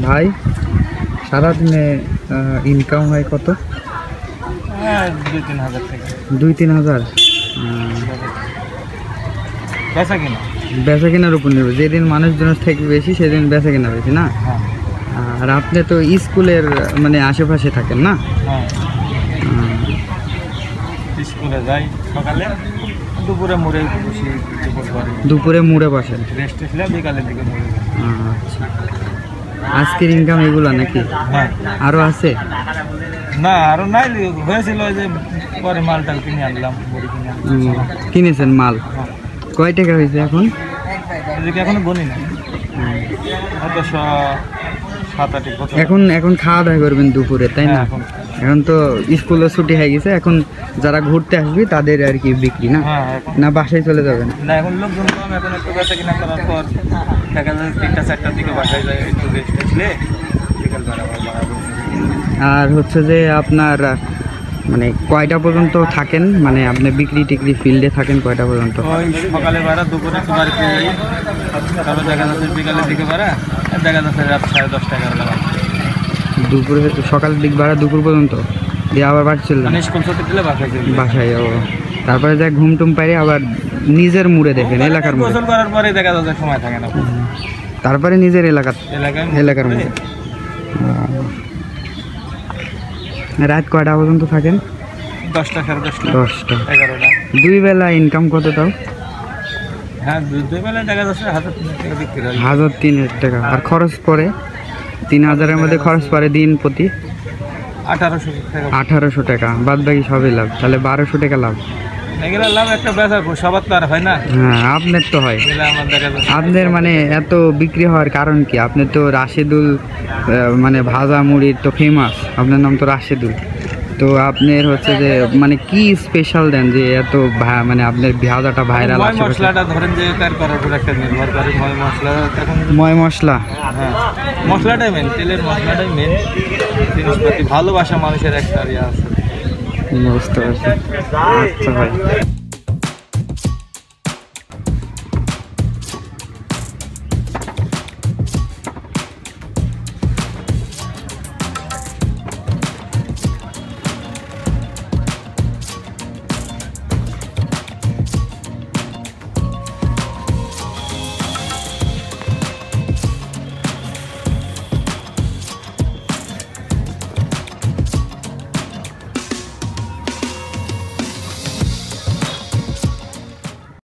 ভাই সারাদিনে ইনকাম হয় কত? 2-3 হাজার টাকা। 2-3 হাজার। বেচা কেনার উপর নেবে, যেদিন মানুষজন থেকে বেশি সেদিন বেচা কেনা বেশি না? আর আপনি তো স্কুলের মানে আশেপাশে থাকেন না? স্কুলে যাই সকালে, দুপুরে মুড়ে বসি, দুপুরে মুড়ে বসেন, রেস্ট এসলে বিকালের দিকে মুড়ে। আচ্ছা, আজকের ইনকাম এগুলো নাকি? হ্যাঁ। আরও আছে? না আরও নাই, হয়েছিল যে পরে মালটা কিনে আনলাম, মুড়ি কিনে আনলাম। কিনেছেন মাল? কয় টাকা হয়েছে এখন? এদিকে এখনো বনি না, হয়তো 7-8। এখন খাওয়া দাওয়া করবেন দুপুরে, তাই না? এখন তো স্কুলে ছুটি হয়ে গেছে, এখন যারা ঘুরতে আসবে তাদের আর কি বিক্রি না? না বাসায় চলে যাবেন? না এখন লোকজন কম, এখন একটু বেচা কিনা করার পর দেখা যায় 3টা-4টার দিকে বাসায় যায়, একটু রেস্ট আসলে বিকাল বেলা। আর হচ্ছে যে আপনার মানে কয়টা পর্যন্ত থাকেন, মানে আপনি বিক্রি টিক্রি ফিল্ডে থাকেন কয়টা পর্যন্ত? ওই সকালে ভাড়া, দুপুরে একটু বাড়িতে যাই, তারপর দেখা যাচ্ছে বিকালের দিকে ভাড়া, আর দেখা যাচ্ছে রাত 10:30-11টা। দুপুরে সকালের দিক ভাড়া দুপুর পর্যন্ত দিয়ে আবার বাড়ি চললাম স্কুল ছুটি দিলে বাসায়। ও তারপরে যা ঘুম টুম পাইরে আবার নিজের মুড়ে দেখেন, এলাকার মুড়ে গোসল করার পরে দেখা যাচ্ছে সময় থাকে না, তারপরে নিজের এলাকার মুড়ে। রাত কয়টা পর্যন্ত থাকেন? 10টা, 10:30, 10টা, 11টা। 2 বেলা ইনকাম কত তাও? হ্যাঁ, 2 বেলা দেখা যাচ্ছে 1000 টাকা বিক্রি হয়। 1000-3000 টাকা। আর খরচ পড়ে 3000-এর মধ্যে খরচ পড়ে দিন প্রতি 1800 টাকা। বাদ বাকি সবই লাভ, তাহলে 1200 টাকা লাভ। এগুলা লাভ একটা বেচা, সবার তো আর হয় না। হ্যাঁ, আপনার তো হয়। আপনার মানে এত বিক্রি হওয়ার কারণ কি? আপনি তো রাশেদুল মানে ভাজা মুড়ির তো ফেমাস, আপনার নাম তো রাশেদুল। তো আপনার হচ্ছে যে মানে কি স্পেশাল দেন যে এত মানে আপনার ভাজাটা ভাইরাল? মশলাটা ধরেন যে তার করার উপর একটা নির্ভর করে, মশলা। এখন মশলা, হ্যাঁ মশলাটাই মেন, তেলের মশলাটাই মেন জিনিসপাতি। ভালোবাসা মানুষের একটা ইয়ে আছে। বুঝতে পারছি। আচ্ছা ভাই।